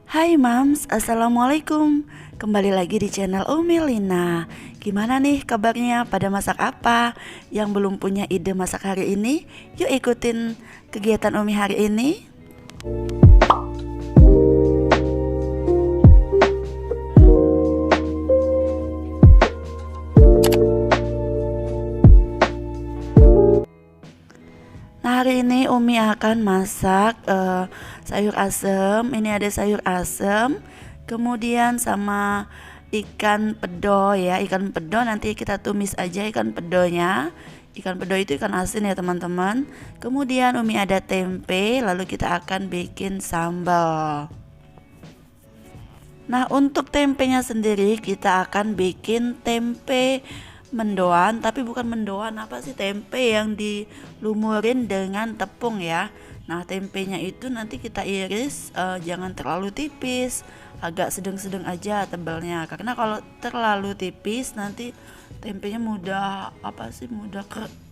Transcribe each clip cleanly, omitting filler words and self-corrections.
Hai Mams, Assalamualaikum. Kembali lagi di channel Umi Lina. Gimana nih kabarnya? Pada masak apa? Yang belum punya ide masak hari ini, yuk ikutin kegiatan Umi hari ini. Nah, hari ini Umi akan masak sayur asem. Ini ada sayur asem, kemudian sama ikan pedo ya. Ikan pedo nanti kita tumis aja ikan pedonya. Ikan pedo itu ikan asin ya teman-teman. Kemudian Umi ada tempe, lalu kita akan bikin sambal. Nah, untuk tempenya sendiri kita akan bikin tempe mendoan, tapi bukan mendoan, apa sih, tempe yang dilumurin dengan tepung ya. Nah, tempenya itu nanti kita iris, jangan terlalu tipis, agak sedang-sedang aja tebalnya. Karena kalau terlalu tipis nanti tempenya mudah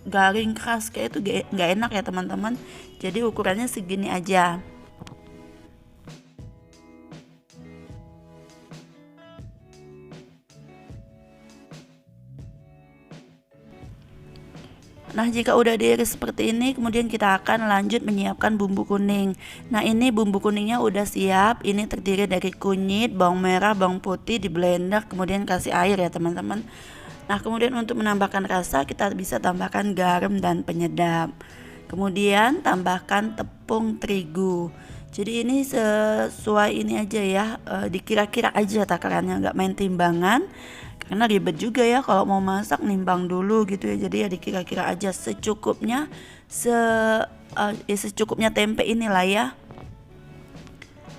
garing keras, kayak itu nggak enak ya teman-teman. Jadi ukurannya segini aja. Nah, jika udah diiris seperti ini, kemudian kita akan lanjut menyiapkan bumbu kuning. Nah, ini bumbu kuningnya udah siap. Ini terdiri dari kunyit, bawang merah, bawang putih di blender, kemudian kasih air ya teman-teman. Nah, kemudian untuk menambahkan rasa kita bisa tambahkan garam dan penyedap. Kemudian tambahkan tepung terigu. Jadi ini sesuai ini aja ya, dikira-kira aja takarannya, nggak main timbangan. Karena ribet juga ya kalau mau masak nimbang dulu gitu ya. Jadi ya dikira-kira aja secukupnya, secukupnya tempe inilah ya.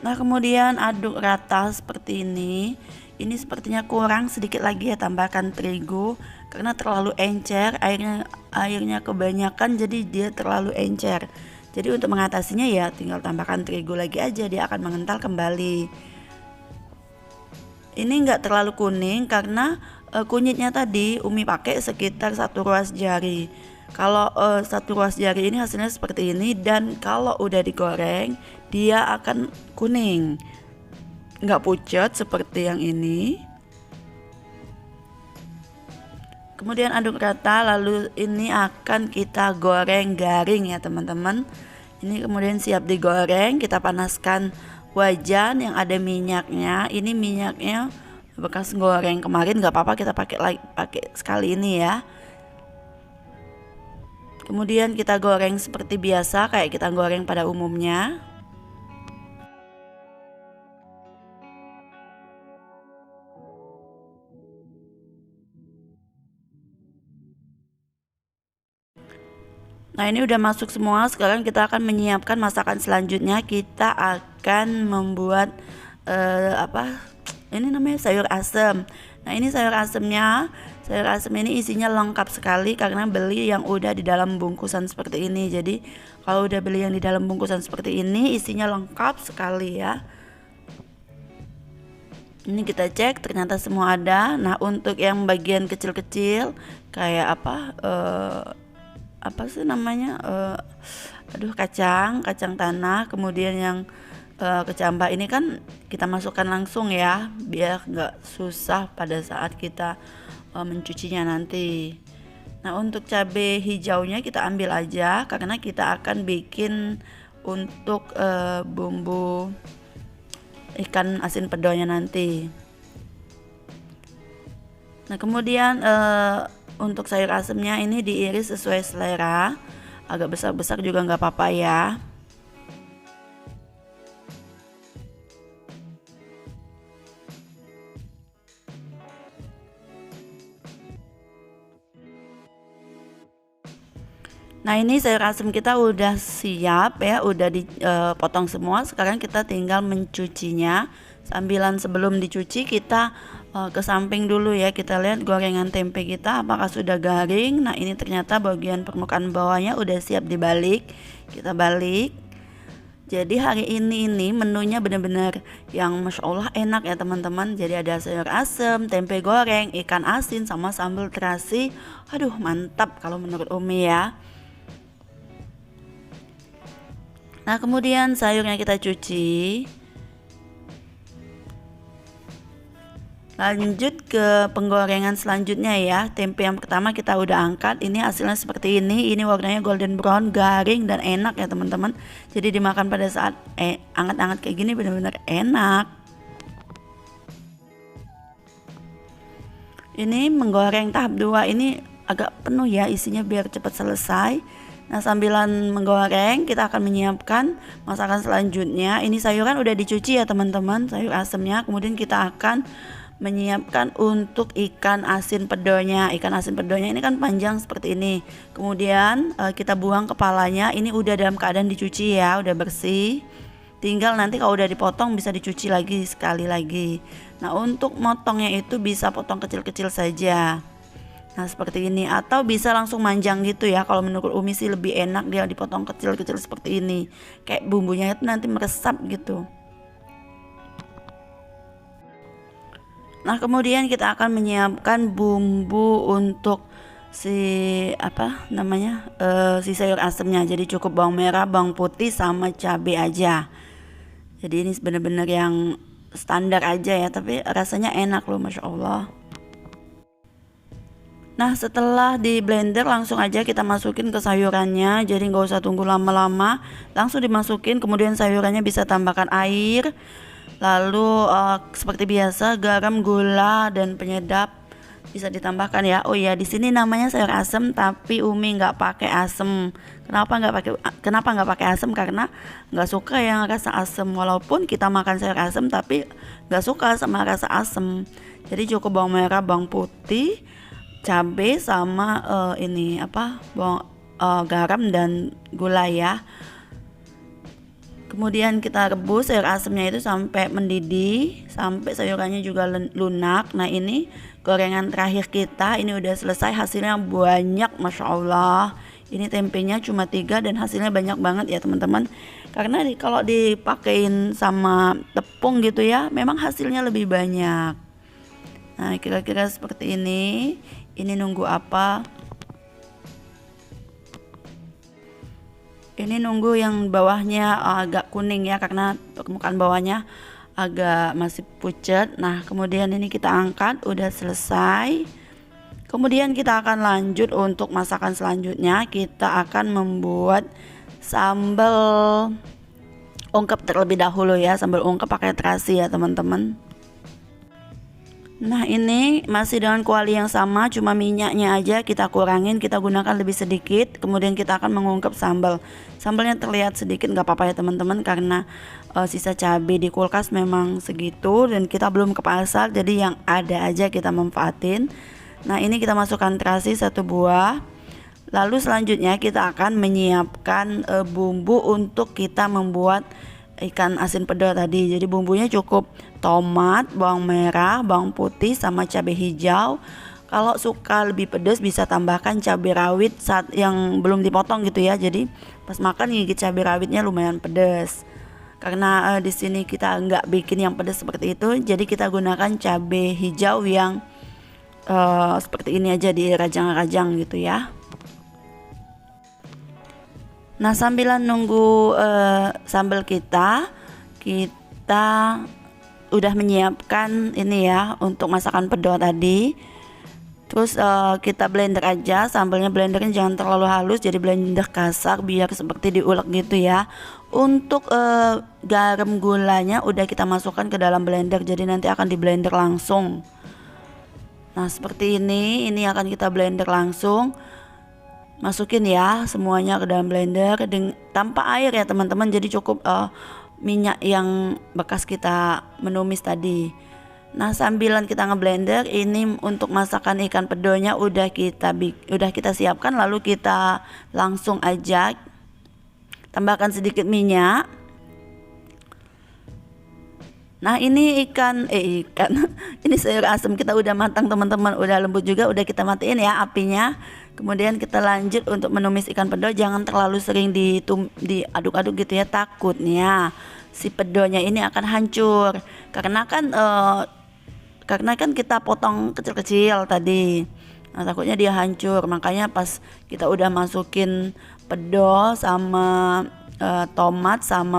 Nah, kemudian aduk rata seperti ini. Ini sepertinya kurang sedikit lagi ya, tambahkan terigu karena terlalu encer, airnya kebanyakan jadi dia terlalu encer. Jadi untuk mengatasinya ya tinggal tambahkan terigu lagi aja, dia akan mengental kembali. Ini enggak terlalu kuning karena kunyitnya tadi Umi pakai sekitar 1 ruas jari. Kalau 1 ruas jari ini hasilnya seperti ini, dan kalau udah digoreng dia akan kuning, nggak pucat seperti yang ini. Kemudian aduk rata, lalu ini akan kita goreng garing ya teman-teman. Ini kemudian siap digoreng, kita panaskan wajan yang ada minyaknya. Ini minyaknya bekas goreng kemarin, nggak apa-apa, kita pakai sekali ini ya. Kemudian kita goreng seperti biasa kayak kita goreng pada umumnya. Nah, ini udah masuk semua. Sekarang kita akan menyiapkan masakan selanjutnya. Kita akan membuat ini namanya sayur asem. Nah, ini sayur asemnya. Sayur asem ini isinya lengkap sekali karena beli yang udah di dalam bungkusan seperti ini. Jadi kalau udah beli yang di dalam bungkusan seperti ini, isinya lengkap sekali ya. Ini kita cek ternyata semua ada. Nah, untuk yang bagian kecil-kecil kayak apa sih namanya, kacang tanah, kemudian yang kecambah ini kan kita masukkan langsung ya biar nggak susah pada saat kita mencucinya nanti. Nah, untuk cabai hijaunya kita ambil aja karena kita akan bikin untuk bumbu ikan asin pedonya nanti. Nah, kemudian untuk sayur asemnya ini diiris sesuai selera, agak besar-besar juga nggak apa-apa ya. Nah, ini sayur asem kita udah siap ya, udah dipotong semua. Sekarang kita tinggal mencucinya. Sambilan sebelum dicuci kita ke samping dulu ya, kita lihat gorengan tempe kita apakah sudah garing. Nah, ini ternyata bagian permukaan bawahnya udah siap dibalik. Kita balik. Jadi hari ini menunya benar-benar yang Masya Allah enak ya teman-teman. Jadi ada sayur asem, tempe goreng, ikan asin, sama sambal terasi. Aduh, mantap kalau menurut Umi ya. Nah, kemudian sayurnya kita cuci. Lanjut ke penggorengan selanjutnya ya. Tempe yang pertama kita udah angkat. Ini hasilnya seperti ini. Ini warnanya golden brown, garing dan enak ya teman-teman. Jadi dimakan pada saat anget-anget kayak gini benar-benar enak. Ini menggoreng tahap 2 ini agak penuh ya isinya biar cepat selesai. Nah, sambilan menggoreng kita akan menyiapkan masakan selanjutnya. Ini sayuran udah dicuci ya teman-teman, sayur asemnya. Kemudian kita akan menyiapkan untuk ikan asin pedonya. Ikan asin pedonya ini kan panjang seperti ini. Kemudian kita buang kepalanya. Ini udah dalam keadaan dicuci ya, udah bersih. Tinggal nanti kalau udah dipotong bisa dicuci lagi sekali lagi. Nah, untuk motongnya itu bisa potong kecil-kecil saja. Nah, seperti ini atau bisa langsung manjang gitu ya. Kalau menurut Umi sih lebih enak dia dipotong kecil-kecil seperti ini. Kayak bumbunya itu nanti meresap gitu. Nah, kemudian kita akan menyiapkan bumbu untuk si si sayur asemnya. Jadi cukup bawang merah, bawang putih sama cabai aja. Jadi ini benar-benar yang standar aja ya, tapi rasanya enak loh, masya Allah. Nah, setelah di blender langsung aja kita masukin ke sayurannya. Jadi nggak usah tunggu lama-lama, langsung dimasukin. Kemudian sayurannya bisa tambahkan air. Lalu seperti biasa garam, gula dan penyedap bisa ditambahkan ya. Oh iya, di sini namanya sayur asem tapi Umi nggak pakai asem. Kenapa nggak pakai asem? Karena nggak suka yang rasa asem. Walaupun kita makan sayur asem tapi nggak suka sama rasa asem. Jadi cukup bawang merah, bawang putih, cabai sama garam dan gula ya. Kemudian kita rebus sayur asemnya itu sampai mendidih, sampai sayurannya juga lunak. Nah, ini gorengan terakhir kita, ini udah selesai, hasilnya banyak, masya Allah. Ini tempenya cuma 3 dan hasilnya banyak banget ya teman-teman. Karena kalau dipakein sama tepung gitu ya, memang hasilnya lebih banyak. Nah, kira-kira seperti ini. Ini nunggu apa? Ini nunggu yang bawahnya agak kuning ya, karena permukaan bawahnya agak masih pucat. Nah, kemudian ini kita angkat, udah selesai. Kemudian kita akan lanjut untuk masakan selanjutnya. Kita akan membuat sambal ungkep terlebih dahulu ya. Sambal ungkep pakai terasi ya teman-teman. Nah, ini masih dengan kuali yang sama, cuma minyaknya aja kita kurangin, kita gunakan lebih sedikit. Kemudian kita akan mengungkep sambal. Sambalnya terlihat sedikit nggak apa-apa ya teman-teman, karena sisa cabai di kulkas memang segitu dan kita belum ke pasar, jadi yang ada aja kita manfaatin. Nah, ini kita masukkan terasi 1 buah. Lalu selanjutnya kita akan menyiapkan bumbu untuk kita membuat ikan asin pedo tadi. Jadi bumbunya cukup tomat, bawang merah, bawang putih sama cabai hijau. Kalau suka lebih pedas bisa tambahkan cabai rawit saat yang belum dipotong gitu ya. Jadi pas makan gigit cabai rawitnya lumayan pedas. Karena di sini kita nggak bikin yang pedas seperti itu, jadi kita gunakan cabai hijau yang seperti ini aja, dirajang-rajang gitu ya. Nah, sambilan nunggu sambal kita udah menyiapkan ini ya untuk masakan pedo tadi. Terus kita blender aja, sambalnya blendernya jangan terlalu halus, jadi blender kasar biar seperti diulek gitu ya. Untuk garam gulanya udah kita masukkan ke dalam blender, jadi nanti akan di blender langsung. Nah, seperti ini akan kita blender langsung. Masukin ya semuanya ke dalam blender tanpa air ya teman-teman, jadi cukup minyak yang bekas kita menumis tadi. Nah, sambilan kita ngeblender, ini untuk masakan ikan pedonya udah kita siapkan, lalu kita langsung aja tambahkan sedikit minyak. Nah, ini ikan ini sayur asem kita udah matang teman-teman, udah lembut juga, udah kita matiin ya apinya. Kemudian kita lanjut untuk menumis ikan pedo, jangan terlalu sering diaduk-aduk gitu ya, takutnya si pedonya ini akan hancur. Karena kan kita potong kecil-kecil tadi. Nah, takutnya dia hancur. Makanya pas kita udah masukin pedo sama tomat sama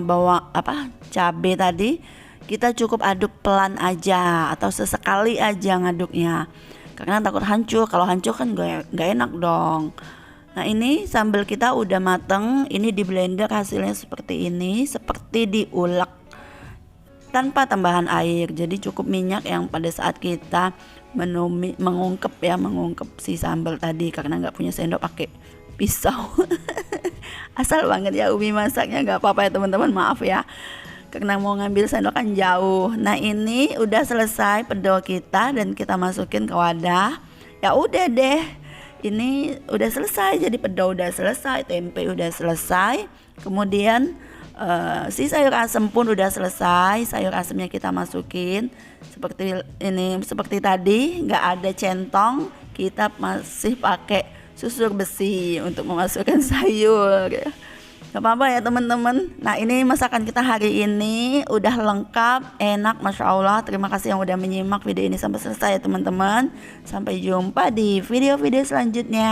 cabai tadi, kita cukup aduk pelan aja atau sesekali aja ngaduknya, karena takut hancur. Kalau hancur kan gak enak dong. Nah ini sambal kita udah mateng, ini di blender hasilnya seperti ini, seperti diulek tanpa tambahan air. Jadi cukup minyak yang pada saat kita mengungkep si sambal tadi, karena nggak punya sendok pakai pisau. Asal banget ya Umi masaknya, nggak apa-apa ya teman-teman, maaf ya karena mau ngambil sendok kan jauh. Nah ini udah selesai pedol kita dan kita masukin ke wadah. Ya udah deh, ini udah selesai, jadi pedol udah selesai, tempe udah selesai, kemudian si sayur asem pun udah selesai. Sayur asemnya kita masukin seperti ini, seperti tadi nggak ada centong, kita masih pakai susur besi untuk memasukkan sayur. Gak apa-apa ya teman-teman. Nah ini masakan kita hari ini udah lengkap, enak, Masya Allah. Terima kasih yang udah menyimak video ini sampai selesai ya teman-teman. Sampai jumpa di video-video selanjutnya.